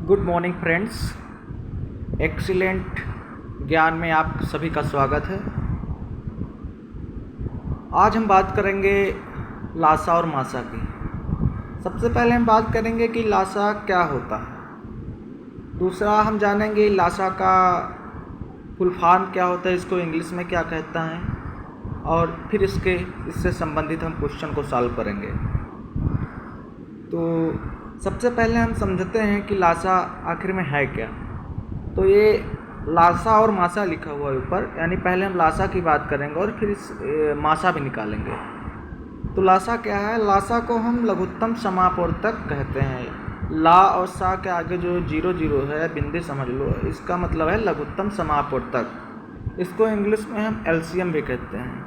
Good morning friends. Excellent ज्ञान में आप सभी का स्वागत है। आज हम बात करेंगे लासा और मासा की। सबसे पहले हम बात करेंगे कि लासा क्या होता है। दूसरा हम जानेंगे लासा का फुल फॉर्म क्या होता है, इसको इंग्लिश में क्या कहता है, और फिर इससे संबंधित हम क्वेश्चन को सॉल्व करेंगे। तो सबसे पहले हम समझते हैं कि लासा आखिर में है क्या। तो ये लासा और मासा लिखा हुआ है ऊपर, यानी पहले हम लासा की बात करेंगे और फिर मासा भी निकालेंगे। तो लासा क्या है? लासा को हम लघुत्तम समापवर्तक कहते हैं। ला और सा के आगे जो 0 है, बिंदी समझ लो, इसका मतलब है लघुत्तम समापवर्तक। इसको इंग्लिश में हम एलसीएम भी कहते हैं।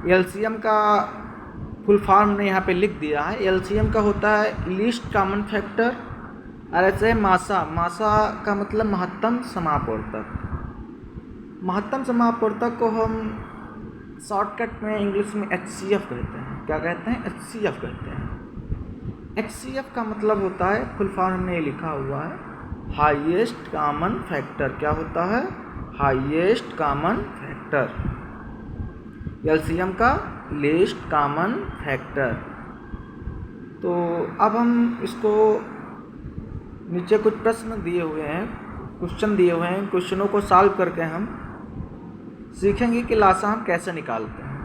एलसीएम का फुल फॉर्म ने यहाँ पे लिख दिया है। एलसीएम का होता है लीस्ट कॉमन फैक्टर, और ऐसे मासा का मतलब महत्तम समापवर्तक। महत्तम समापवर्तक को हम शॉर्टकट में इंग्लिश में HCF कहते हैं। क्या कहते हैं? HCF कहते हैं। HCF का मतलब होता है, फुल फॉर्म में लिखा हुआ है, हाईएस्ट कॉमन फैक्टर। क्या होता है? Highest common factor. एलसीएम का लीस्ट कॉमन फैक्टर। तो अब हम इसको नीचे कुछ प्रश्न दिए हुए हैं, क्वेश्चन दिए हुए हैं। क्वेश्चनों को सॉल्व करके हम सीखेंगे कि लासा हम कैसे निकालते हैं।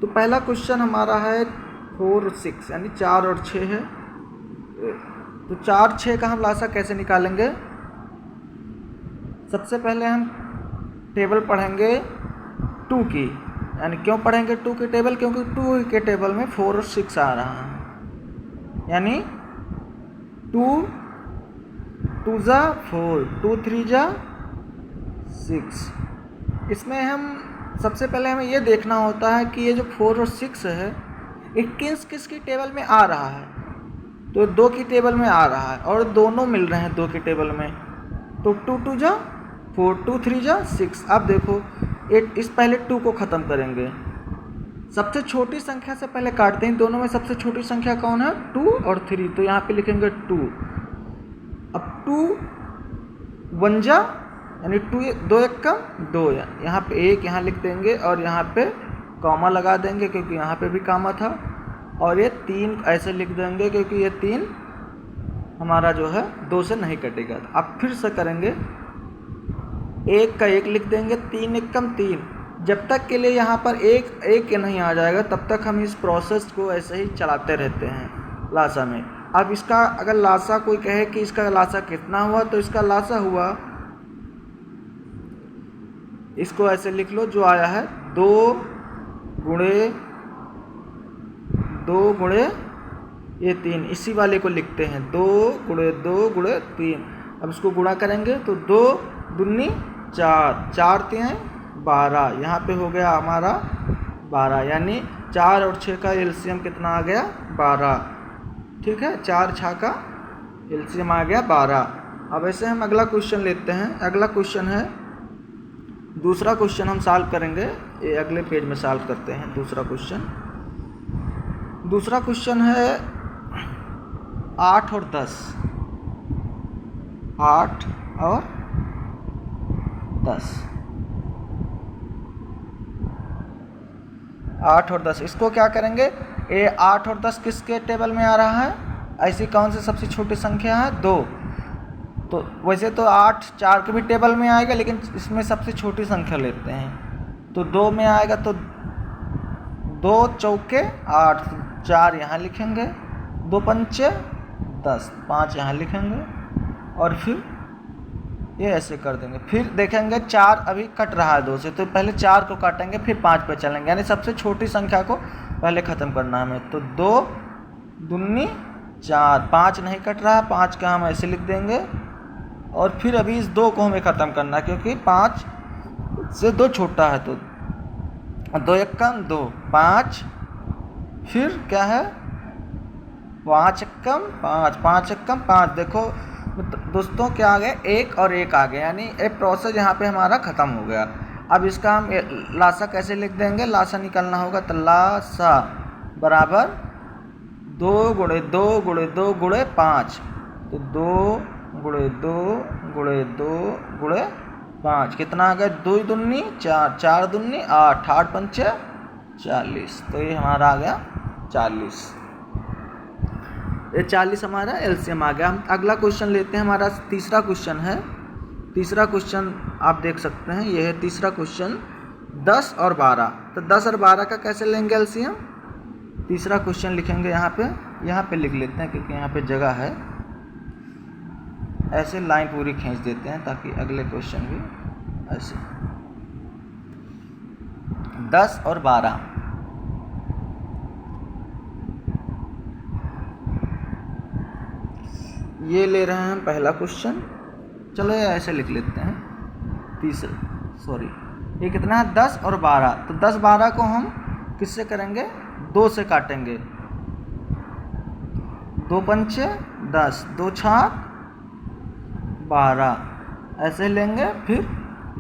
तो पहला क्वेश्चन हमारा है 4 और 6, यानी 4 और 6 है। तो 4 6 का हम लासा कैसे निकालेंगे? सबसे पहले हम टेबल पढ़ेंगे 2 की। यानी क्यों पढ़ेंगे 2 की टेबल? क्योंकि 2 के टेबल में 4 और 6 आ रहा है। यानी 2 2 जा 4, 2 3 जा 6। इसमें हम सबसे पहले हमें ये देखना होता है कि ये जो 4 और 6 है, ये किस की टेबल में आ रहा है। तो 2 की टेबल में आ रहा है और दोनों मिल रहे हैं 2 की टेबल में। तो 2 2 जा 4, 2 3 जा 6। अब देखो इस पहले 2 को ख़त्म करेंगे। सबसे छोटी संख्या से पहले काटते हैं। दोनों में सबसे छोटी संख्या कौन है? 2 और 3। तो यहाँ पे लिखेंगे 2। अब 2 1 जा, यानी 2 1 का 2, यहाँ पे 1 यहाँ लिख देंगे और यहाँ पे कॉमा लगा देंगे क्योंकि यहाँ पे भी कॉमा था। और ये 3 ऐसे लिख देंगे क्योंकि ये 3 हमारा जो है 2 से नहीं कटेगा। अब फिर से करेंगे, 1 का 1 लिख देंगे, 3 1 कम 3। जब तक के लिए यहाँ पर एक नहीं आ जाएगा तब तक हम इस प्रोसेस को ऐसे ही चलाते रहते हैं लासा में। अब इसका अगर लासा कोई कहे कि इसका लासा कितना हुआ, तो इसका लासा हुआ, इसको ऐसे लिख लो जो आया है 2 गुणे ये 3। इसी वाले को लिखते हैं 2 गुणे 2 गुणे 3। अब इसको गुणा करेंगे तो 2 दूनी 4, 4 3 12। यहाँ पे हो गया हमारा 12, यानी 4 और 6 का एलसीएम कितना आ गया? 12। ठीक है, 4 6 का एलसीएम आ गया 12। अब ऐसे हम अगला क्वेश्चन लेते हैं। अगला क्वेश्चन है, दूसरा क्वेश्चन हम सॉल्व करेंगे। ये अगले पेज में सॉल्व करते हैं। दूसरा क्वेश्चन है 8 और 10। 8 और 10, 8 और 10। इसको क्या करेंगे? ये 8 और 10 किसके टेबल में आ रहा है? ऐसी कौन सी सबसे छोटी संख्या है? 2। तो वैसे तो 8 4 के भी टेबल में आएगा, लेकिन इसमें सबसे छोटी संख्या लेते हैं। तो 2 में आएगा, तो 2 चौके 8, 4 यहाँ लिखेंगे, 2 पंचे 10, 5 यहाँ लिखेंगे और फिर ये ऐसे कर देंगे। फिर देखेंगे 4 अभी कट रहा है 2 से, तो पहले 4 को काटेंगे फिर 5 पे चलेंगे, यानी सबसे छोटी संख्या को पहले ख़त्म करना है हमें। तो 2 दूनी 4, 5 नहीं कट रहा है, 5 का हम ऐसे लिख देंगे और फिर अभी इस 2 को हमें ख़त्म करना है क्योंकि 5 से 2 छोटा है। तो 2 1 कम 2, 5, फिर क्या है? 5 1 कम 5, 5 1 कम 5। देखो दोस्तों क्या आ गया? 1 और 1 आ गया, यानी ये प्रोसेस यहाँ पे हमारा ख़त्म हो गया। अब इसका हम लासा कैसे लिख देंगे? लासा निकालना होगा तो लासा बराबर 2 गुणे 2 गुणे 2 गुणे 5, तो 2 गुणे 2 गुणे 2 गुणे 5 कितना आ गया? 2 दूनी 4, 4 दूनी 8, 8 पंचे 40, तो ये हमारा आ गया 40। ये 40 हमारा एलसीएम आ गया। हम अगला क्वेश्चन लेते हैं, हमारा तीसरा क्वेश्चन है। तीसरा क्वेश्चन आप देख सकते हैं, ये है तीसरा क्वेश्चन 10 और 12। तो 10 और 12 का कैसे लेंगे एलसीएम? तीसरा क्वेश्चन लिखेंगे यहाँ पे लिख लेते हैं क्योंकि यहाँ पे जगह है। ऐसे लाइन पूरी खींच देते हैं ताकि अगले क्वेश्चन भी ऐसे। 10 और 12, ये ले रहे हैं हम पहला क्वेश्चन। चलो ये ऐसे लिख लेते हैं। ये कितना है? 10 और 12। तो 10 12 को हम किससे करेंगे? 2 से काटेंगे। 2 पंचे 10, 2 छाक 12, ऐसे लेंगे। फिर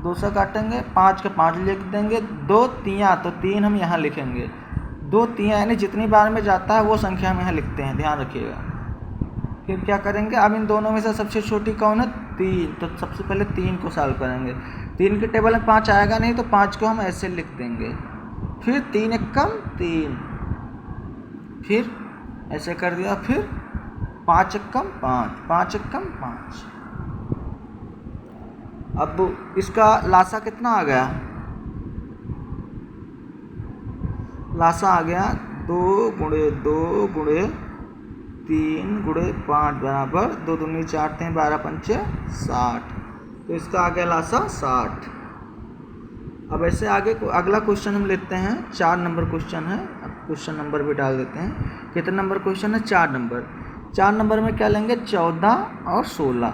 2 से काटेंगे, 5 के 5 लिख देंगे। 2 तियाँ, तो 3 हम यहाँ लिखेंगे। 2 तियाँ यानी जितनी बार में जाता है वो संख्या हम यहाँ लिखते हैं, ध्यान रखिएगा। फिर क्या करेंगे? अब इन दोनों में से सबसे छोटी कौन है? 3, तो सबसे पहले 3 को सॉल्व करेंगे। 3 के टेबल में 5 आएगा नहीं, तो 5 को हम ऐसे लिख देंगे। फिर 3 एकम 3, फिर ऐसे कर दिया। फिर 5 एकम 5, 5 एकम 5। अब इसका लासा कितना आ गया? लासा आ गया 2 गुणे 2 गुणे 3 गुणे 5 बराबर 2 दूनी 4 थे 12 पंचे 60, तो इसका आ गया लासा 60। अब ऐसे आगे को अगला क्वेश्चन हम लेते हैं। 4 नंबर क्वेश्चन है। अब क्वेश्चन नंबर भी डाल देते हैं। कितना नंबर क्वेश्चन है? 4 नंबर। 4 नंबर में क्या लेंगे? 14 और 16।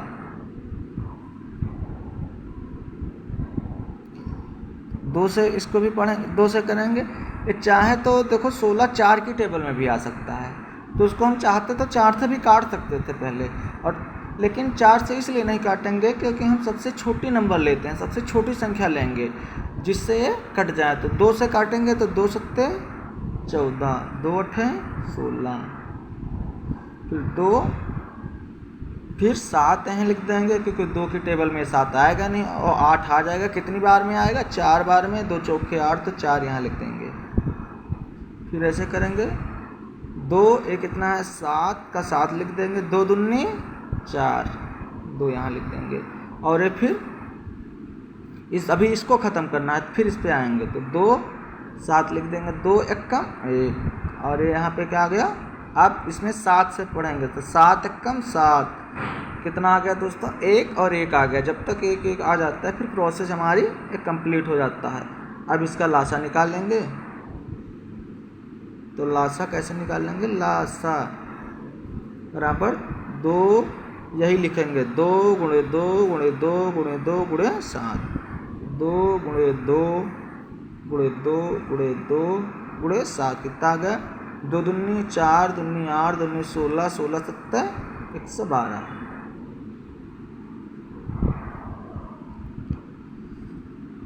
2 से इसको भी पढ़ेंगे, 2 से करेंगे। ये चाहे तो देखो 16 4 की टेबल में भी आ सकता है, तो उसको हम चाहते तो 4 से भी काट सकते थे पहले, और लेकिन 4 से इसलिए नहीं काटेंगे क्योंकि हम सबसे छोटी नंबर लेते हैं, सबसे छोटी संख्या लेंगे जिससे ये कट जाए। तो 2 से काटेंगे तो 2 सत्ते 14, 2 अठे 16, फिर 2, फिर 7 यहाँ लिख देंगे क्योंकि 2 की टेबल में 7 आएगा नहीं, और 8 आ जाएगा। कितनी बार में आएगा? 4 बार में। 2 चौके 8, तो 4 यहाँ लिख देंगे। फिर ऐसे करेंगे। 2 एक कितना है? 7 का 7 लिख देंगे। 2 दूनी 4, 2 यहाँ लिख देंगे। और ये फिर अभी इसको ख़त्म करना है, फिर इस पे आएंगे तो 2 7 लिख देंगे। 2 एकम 1, और ये यहाँ पे क्या आ गया? अब इसमें 7 से पढ़ेंगे तो 7 एकम 7, कितना आ गया दोस्तों? 1 और 1 आ गया। जब तक 1 1 आ जाता है फिर प्रोसेस हमारी एक कंप्लीट हो जाता है। अब इसका लासा निकाल लेंगे। तो लासा कैसे निकालेंगे? लासा बराबर 2, यही लिखेंगे। 2 गुणे 2 गुणे 2 गुणे 2 गुणे 7, 2 गुणे 2 गुणे 2 गुणे 2 गुणे 7, कितना आ गया? 2 दूनी 4, दूनी 8, दूनी 16, 16 सत्ता 112।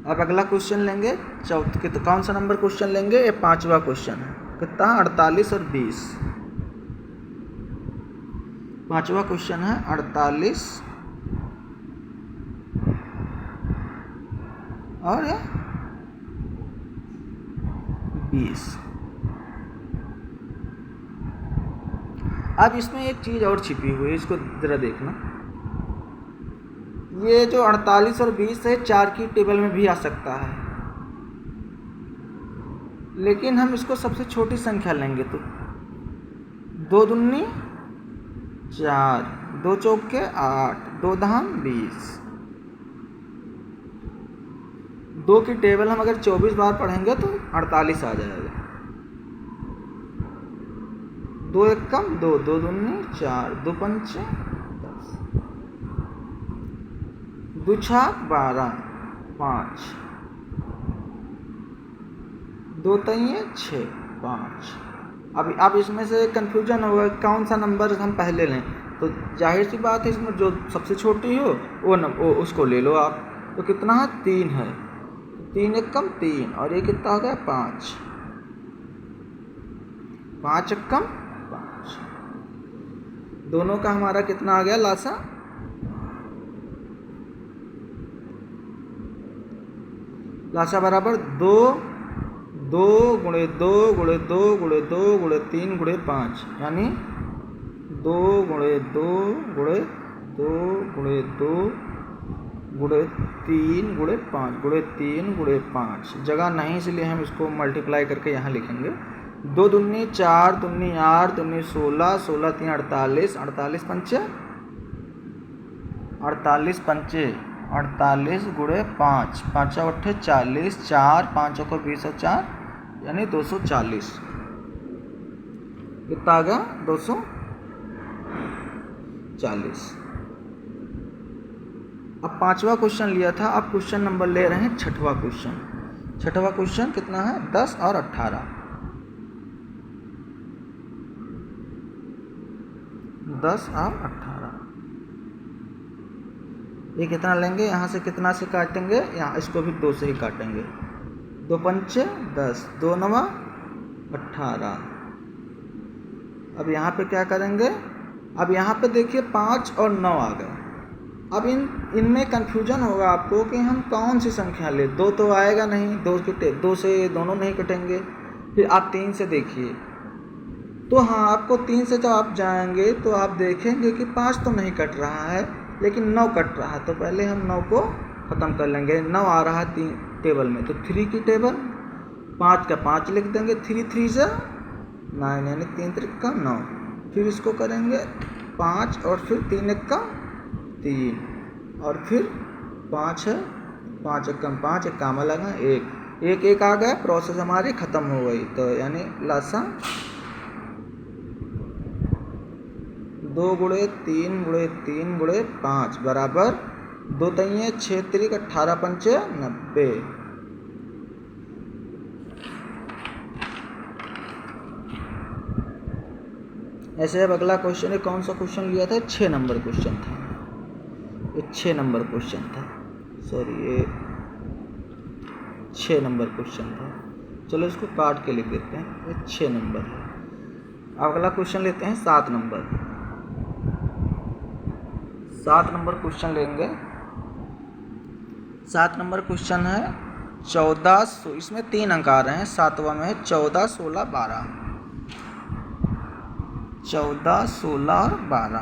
अब अगला क्वेश्चन लेंगे। कौन सा नंबर क्वेश्चन लेंगे? ये 5वां क्वेश्चन है। कितना? 48 और 20। 5वां क्वेश्चन है 48 और 20। अब इसमें एक चीज़ और छिपी हुई है, इसको ज़रा देखना। ये जो 48 और 20 है 4 की टेबल में भी आ सकता है, लेकिन हम इसको सबसे छोटी संख्या लेंगे। तो 2 दूनी 4, 2 चौके 8, 2 दहम 20। 2 की टेबल हम अगर 24 बार पढ़ेंगे तो 48 आ जाएगा। 2 एकम 2, 2 दूनी 4, 2 पंचे 10, 2 छाक 12, 5, 2 तइये 6, 5। अब इसमें से कन्फ्यूजन होगा कौन सा नंबर हम पहले लें, तो जाहिर सी बात है इसमें जो सबसे छोटी हो वो उसको ले लो आप। तो कितना है? 3 है। 3 एकम 3, और ये कितना हो गया? 5, 5 एकम 5। दोनों का हमारा कितना आ गया लासा? लासा बराबर 2 2 गुणे 2 गुणे 2 गुणे 2 गुणे 3 गुणे 5, यानी 2 गुणे 2 गुणे 2 गुणे 2 गुणे 3 गुणे 5 गुणे 3 गुणे 5। जगह नहीं इसलिए हम इसको मल्टीप्लाई करके यहाँ लिखेंगे। 2 दूनी 4, दूनी 8, दूनी 16, 16 3 48, 48 पंचे 48 पंचे 48 गुणे 5, 5 अट्ठे 40, 4 5 को 20 और 4 यानी 240। कितना आ गया? 240। अब 5वां क्वेश्चन लिया था, अब क्वेश्चन नंबर ले रहे हैं 6वां क्वेश्चन। 6वां क्वेश्चन कितना है? 10 और 18। 10 और 18 ये कितना लेंगे? यहाँ से कितना से काटेंगे? यहाँ इसको भी 2 से ही काटेंगे। 2 पंचे 10, 2 नवा 18। अब यहाँ पे क्या करेंगे? अब यहाँ पे देखिए 5 और 9 आ गए। अब इनमें कन्फ्यूजन होगा आपको कि हम कौन सी संख्या ले। 2 तो आएगा नहीं, 2 से दोनों नहीं कटेंगे। फिर आप 3 से देखिए, तो हाँ आपको 3 से जब आप जाएंगे तो आप देखेंगे कि 5 तो नहीं कट रहा है लेकिन 9 कट रहा है। तो पहले हम 9 को ख़त्म कर लेंगे। 9 आ रहा है 3 टेबल में, तो 3 की टेबल 5 का 5 लिख देंगे। 3 3 से 9 यानी 3 3 का 9। फिर इसको करेंगे 5 और फिर 3 1 का 3 और फिर 5 है 5 1 कम 5 एक कामा लगा 1 1 1 आ गया। प्रोसेस हमारी ख़त्म हो गई। तो यानी लासा 2 गुणे 3 गुणे 3 गुणे 5 बराबर 2 तइये 6 3 18 पंचे 90। ऐसे अब अगला क्वेश्चन है, कौन सा क्वेश्चन लिया था? 6 नंबर क्वेश्चन था। ये 6 नंबर क्वेश्चन था, सॉरी ये 6 नंबर क्वेश्चन था। चलो इसको काट के लिख देते हैं, ये 6 नंबर है। अब अगला क्वेश्चन लेते हैं 7 नंबर। 7 नंबर क्वेश्चन लेंगे। 7 नंबर क्वेश्चन है 14, इसमें 3 अंक आ रहे हैं। 7वां में है 14 16 12। 14 16 और 12।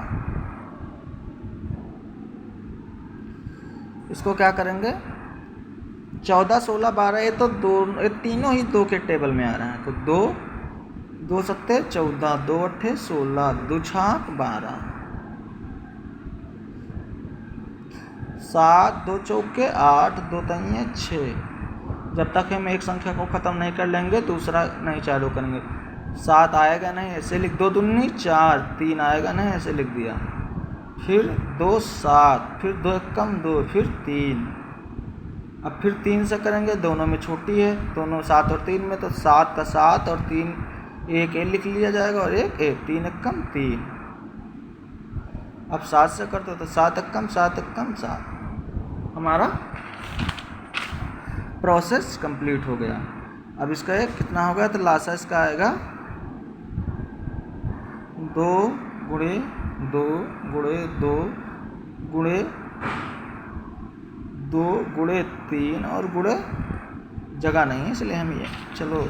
इसको क्या करेंगे? 14 16 12 ये तो ये तीनों ही 2 के टेबल में आ रहे हैं। तो 2 2 सत्ते 14, 2 अट्ठे 16, 2 छाक 12, 7 2 चौके 8, 2 तइये 6। जब तक हम एक संख्या को ख़त्म नहीं कर लेंगे दूसरा नहीं चालू करेंगे। 7 आएगा नहीं, ऐसे लिख 2 दूनी 4, 3 आएगा नहीं, ऐसे लिख दिया। फिर 2 7, फिर 2 कम 2, फिर 3। अब फिर 3 से करेंगे, दोनों में छोटी है, दोनों 7 और 3 में, तो 7 का 7 और 3 एक लिख लिया जाएगा और एक 3 कम 3। अब 7 से करते तो 7 कम 7 कम 7। हमारा प्रोसेस कंप्लीट हो गया। अब इसका एक कितना हो गया? तो लासा इसका आएगा 2 गुणे 2 गुणे 2 गुणे 2 गुणे 3 और गुणे जगह नहीं है इसलिए हम ये चलो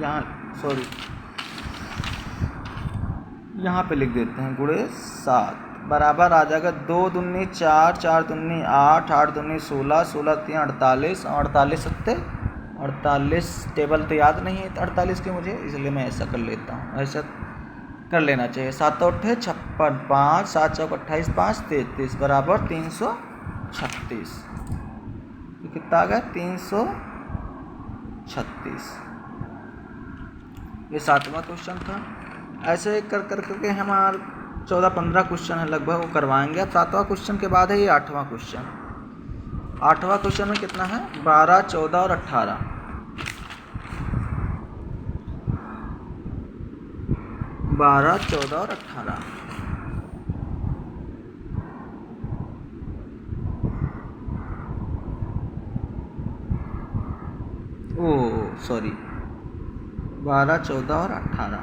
यहाँ सॉरी यहाँ पे लिख देते हैं गुणे 7 बराबर आ जाएगा 2 दूनी 4, 4 दूनी 8, 8 दूनी 16, 16 3 48, 48 सत्ते 48। टेबल तो याद नहीं है 48 की मुझे, इसलिए मैं ऐसा कर लेता हूँ। ऐसा कर लेना चाहिए। 7 8 56, 5 7 चौक 28, 5 33 बराबर 336। तो कितना आ गया? 336। ये 7वां क्वेश्चन था। ऐसे कर करके हमारे 14-15 क्वेश्चन है लगभग, वो करवाएंगे। अब 7वां क्वेश्चन के बाद है ये 8वां क्वेश्चन। 8वां क्वेश्चन में कितना है? 12 14 और 18। 12 14 और 18। ओ सॉरी 12 14 और 18।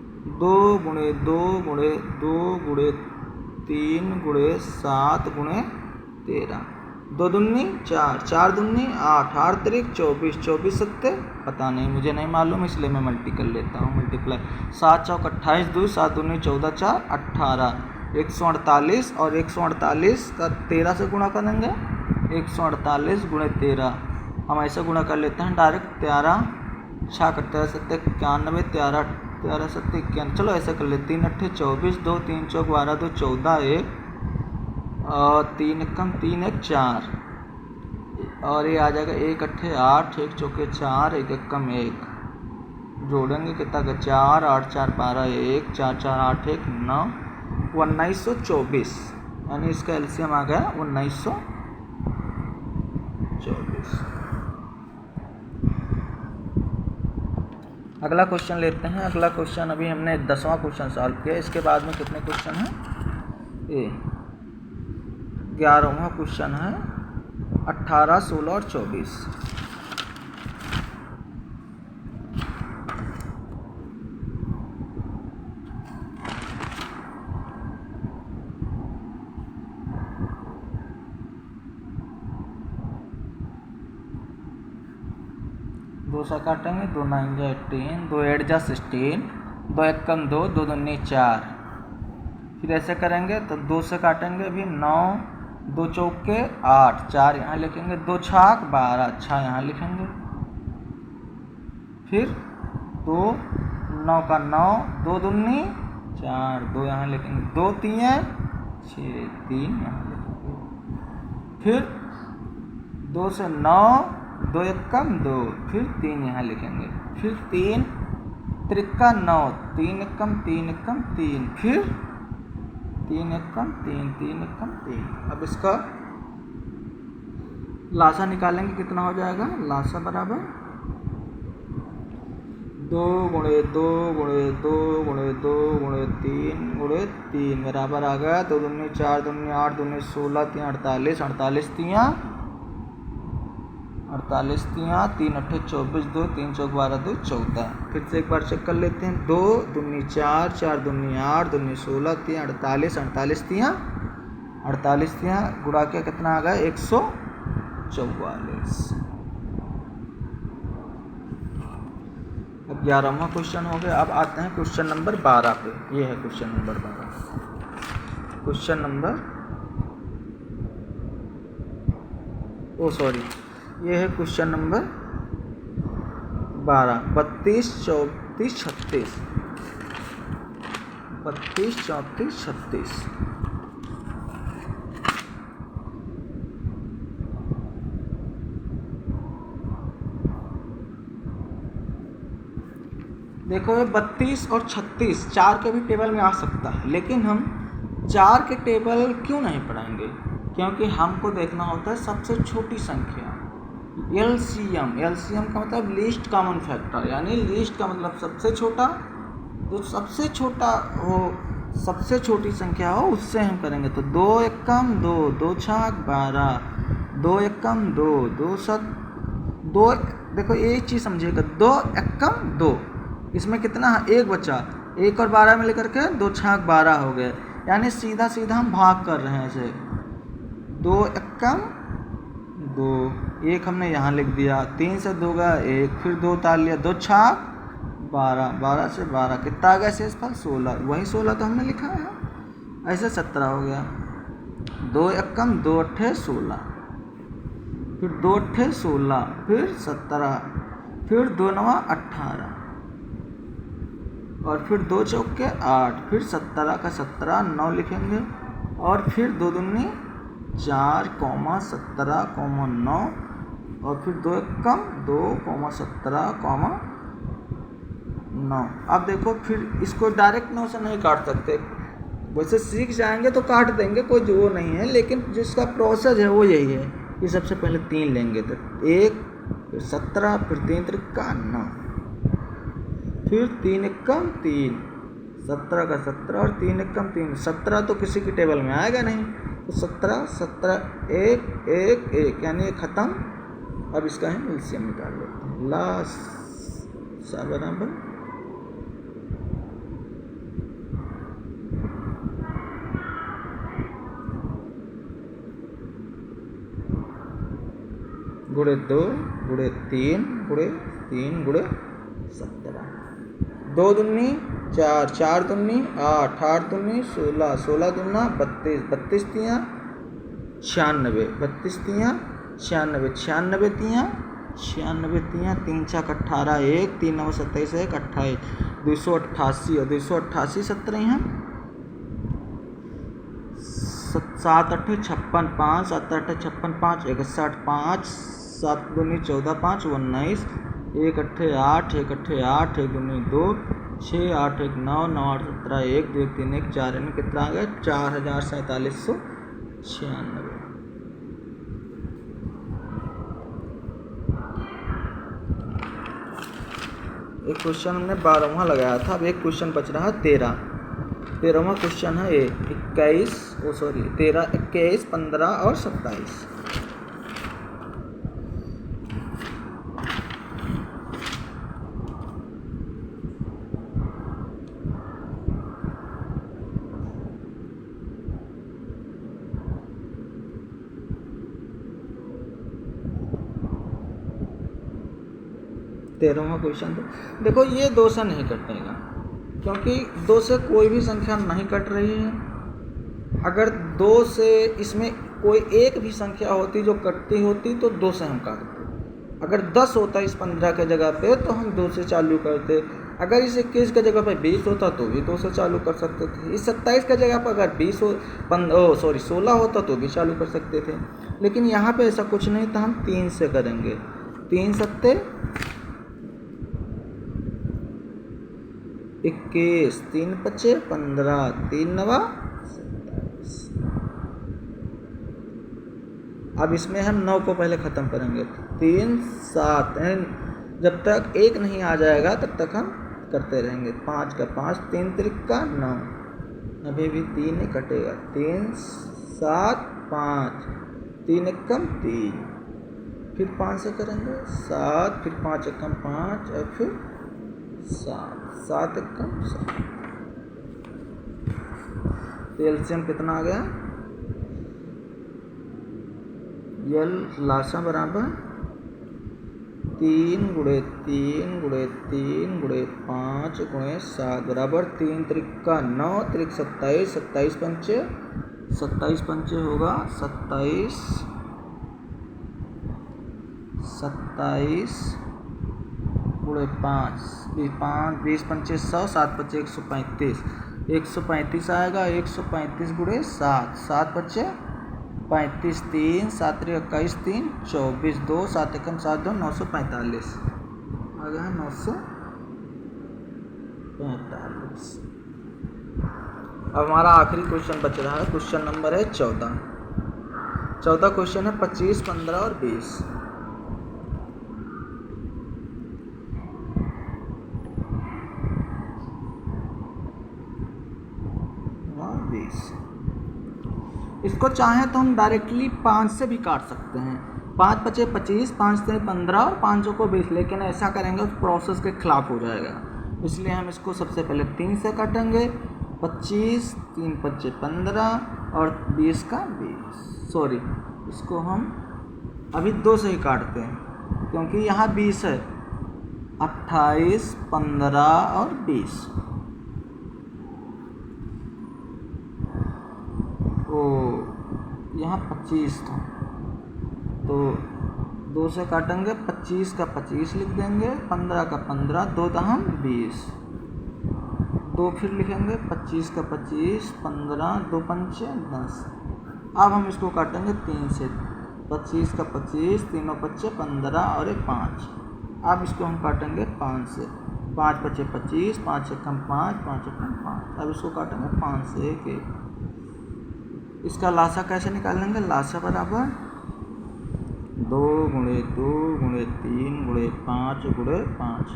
2 गुणे 2 गुणे 2 गुणे 3 गुणे 7 गुणे 13, 2 दूनी 4, 4 दूनी 8, 8 तिरिक 24, 24 सत्ते पता नहीं, मुझे नहीं मालूम, इसलिए मैं मल्टी कर लेता हूँ, मल्टीप्लाई। 7 चौक 28, 2 7 दूनी 14, 4 18, 148 और 148 का 13 से गुणा करेंगे, 148 गुणे 13, हम ऐसे गुणा कर लेते हैं डायरेक्ट। 13 6 13 7 91, 13 13 7 91, चलो ऐसे कर लेते। 3 8 24, 2 3 चौक 12, 2 14, 1 और 3 कम 3 1 4, और ये आ जाएगा 1 8 8, 1 चौके 4, 1 1 कम 1, जोड़ेंगे कितना का 4 8 4 12, 1 4 4 8 1 9, 1924, यानी इसका एलसीएम आ गया 1924। अगला क्वेश्चन लेते हैं। अगला क्वेश्चन अभी हमने 10वां क्वेश्चन सॉल्व किया, इसके बाद में कितने क्वेश्चन हैं? ये 11वां क्वेश्चन है, 18 16 और 24। दो से काटेंगे, 2 9 जा 18, 2 8 जा 16, 2 1 कम 2, 2 दूनी 4, फिर ऐसे करेंगे तो 2 से काटेंगे अभी 9, 2 चौके 8, 4 यहाँ लिखेंगे, 2 छाक 12, 6 यहाँ लिखेंगे, फिर 2 9 का 9, 2 दूनी 4, 2 यहाँ लिखेंगे, 2 3 6, 3 यहाँ लिखेंगे, फिर 2 से 9, 2 1 कम 2, फिर 3 यहाँ लिखेंगे, फिर 3 त्रिका 9, 3 1 कम 3 1 कम 3, फिर 3 1 कम 3, 3 1 कम 3। अब इसका लासा निकालेंगे, कितना हो जाएगा? लासा बराबर 2 गुणे 2 गुणे 2 गुणे 2 गुणे 3 गुणे 3 बराबर आ गया 2 दूनी 4 दूनी 8 दूनी 16 3 48, 48 तियाँ 48 तियाँ 3 8 24, 2 3 चौक 12, 2 14। फिर से एक बार चेक कर लेते हैं। 2 दूनी 4, 4 दूनी 8 दूनी 16 3 48, 48 तियाँ 48 तियाँ गुणा के कितना आ गया? 144। अब 11वां क्वेश्चन हो गया। अब आते हैं क्वेश्चन नंबर 12 पे। ये है क्वेश्चन नंबर 12। क्वेश्चन नंबर ये है क्वेश्चन नंबर 12। 32 34 36, 32 34 36। देखो ये 32 और 36 4 के भी टेबल में आ सकता है, लेकिन हम 4 के टेबल क्यों नहीं पढ़ाएंगे? क्योंकि हमको देखना होता है सबसे छोटी संख्या, एलसीएम। एलसीएम का मतलब लीस्ट कॉमन फैक्टर, यानी लीस्ट का मतलब सबसे छोटा, तो सबसे छोटा हो, सबसे छोटी संख्या हो उससे हम करेंगे। तो 2 1 कम 2, 2 छाक 12, 2 1 कम 2, 2 7 2। देखो ये चीज़ समझिएगा, 2 1 कम 2, इसमें कितना है? 1 बचा, 1 और 12 में लेकर के 2 छाक 12 हो गए, यानी सीधा सीधा हम भाग कर रहे हैं इसे। 2 1 कम 2, 1 हमने यहाँ लिख दिया, 3 से 2 गया 1, फिर 2 उतार लिया, 2 छाक 12, 12 से 12 कितना आ गया शेषफल? 16। वही 16 तो हमने लिखा है, ऐसे 17 हो गया। 2 1 कम 2 8 16, फिर 2 8 16, फिर 17, फिर 2 9 18, और फिर 2 चौके 8, फिर 17 का 17 9 लिखेंगे, और फिर 2 दूनी 4, 17, 9, और फिर 2 1 कम 2, 17, 9। अब देखो फिर इसको डायरेक्ट 9 से नहीं काट सकते, वैसे सीख जाएंगे तो काट देंगे, कोई जो नहीं है, लेकिन जिसका प्रोसेस है वो यही है कि सबसे पहले 3 लेंगे, तो 1, फिर 17, फिर 3 3 9, फिर 3 1 कम 3, 17 का 17, और 3 1 कम 3, 17 तो किसी की टेबल में आएगा नहीं, तो 17 17 1 1 1, यानी ये ख़त्म। अब इसका हम एलसीएम निकाल लेते हैं। लास्ट बराबर गुणे 2 गुणे 3 गुणे 3 गुणे 17। 2 दूनी 4, 4 दूनी 8, 8 दूनी 16, 16 दूना 32, 32 तियाँ 96, 32 तियाँ 96, 96 तियाँ 96 तियाँ 3 छक 18, 1 3 9 27, 1 28, 288 और 288 17 यहाँ 7 8 56, 5 7 8 56, 5 61, 5 7 दूनी 14, 5 19, 1 8 8, 1 8 8, 1 दूनी 2, 6 8 1 9, 9 8 17, 1 2 3 1 4 यानी कितना आ गया 4796। एक क्वेश्चन हमने 12वां लगाया था, अब एक क्वेश्चन बच रहा है 13वां क्वेश्चन है ये 13, 21, 15 और 27। तेरहवां क्वेश्चन तो देखो, ये 2 से नहीं कटेगा क्योंकि 2 से कोई भी संख्या नहीं कट रही है। अगर 2 से इसमें कोई एक भी संख्या होती जो कटती होती तो 2 से हम काटते। अगर 10 होता इस 15 के जगह पे तो हम 2 से चालू करते। अगर इस 21 के जगह पे 20 होता तो भी 2 से चालू कर सकते थे। इस 27 के जगह पर अगर 16 होता तो भी चालू कर सकते थे। लेकिन यहाँ पे ऐसा कुछ नहीं था, हम 3 से करेंगे। 3 सत्ते 21, 3 पच्चे 15, 3 नवा 27। अब इसमें हम 9 को पहले ख़त्म करेंगे। 3 7, जब तक 1 नहीं आ जाएगा तब तक हम करते रहेंगे। 5 का 5, 3 त्रिक का 9, अभी भी 3 नहीं कटेगा। 3 7 5, 3 एकम 3, फिर 5 से करेंगे 7, फिर 5 एकम 5 और फिर 7, 7 एकम 7। तो एलसीएम कितना आ गया? यल लासा बराबर 3 गुणे 3 गुणे 3 गुणे 5 गुणे 7 बराबर 3 त्रिक का 9, त्रिक 27, 27 पंचे 27 पंचे होगा 27, 27 गुणे 5, 20 पंचे 100, 7 पच्चे 135, 135 आएगा। 135 गुणे 7, 7 पच्चे 35, 3 7 त्रिक 21, 3 24, 2 7 एकम 7 2 945 आ गया 945। अब हमारा आखिरी क्वेश्चन बच रहा है, क्वेश्चन नंबर है 14। 14 क्वेश्चन है 25, 15 और 20। 20 इसको चाहें तो हम डायरेक्टली 5 से भी काट सकते हैं। 5 पचे 25, 5 से 15 और 5 को 20, लेकिन ऐसा करेंगे उस प्रोसेस के खिलाफ हो जाएगा। इसलिए हम इसको सबसे पहले 3 से काटेंगे। 25, 3 पच्चे 15 और 20 का 20। इसको हम अभी 2 से ही काटते हैं क्योंकि यहाँ 20 है। 28, 15 और 20। यहाँ 25 था तो 2 से काटेंगे। 25 का 25 लिख देंगे, 15 का 15, 2 दहम 20, 2 फिर लिखेंगे। 25 का 25, 15, 2 पंचे 10। अब हम इसको काटेंगे 3 से। 25 का 25, 3 पच्चे 15 और 1 5। अब इसको हम काटेंगे 5 से। 5 पच्चे 25, 5 एकम 5, 5 एकम 5। अब इसको काटेंगे 5 से 1। इसका लासा कैसे निकालेंगे? लासा बराबर 2 गुणे 2 गुणे 3 गुणे 5 गुणे 5।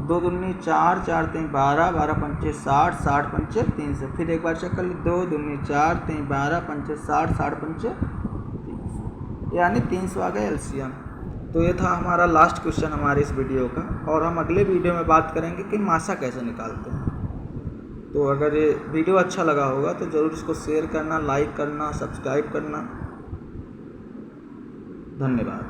2 दूनी 4, 4 3 12, 12 पंचे 60, 60 पंचे 300। फिर एक बार चेक कर ली। 2 दूनी 4, 3 12 पंचे 60, 60 पंचे 300, यानी 300 आ गया एलसीएम। तो ये था हमारा लास्ट क्वेश्चन हमारे इस वीडियो का, और हम अगले वीडियो में बात करेंगे कि मासा कैसे निकालते हैं। तो अगर ये वीडियो अच्छा लगा होगा तो ज़रूर इसको शेयर करना, लाइक करना, सब्सक्राइब करना। धन्यवाद।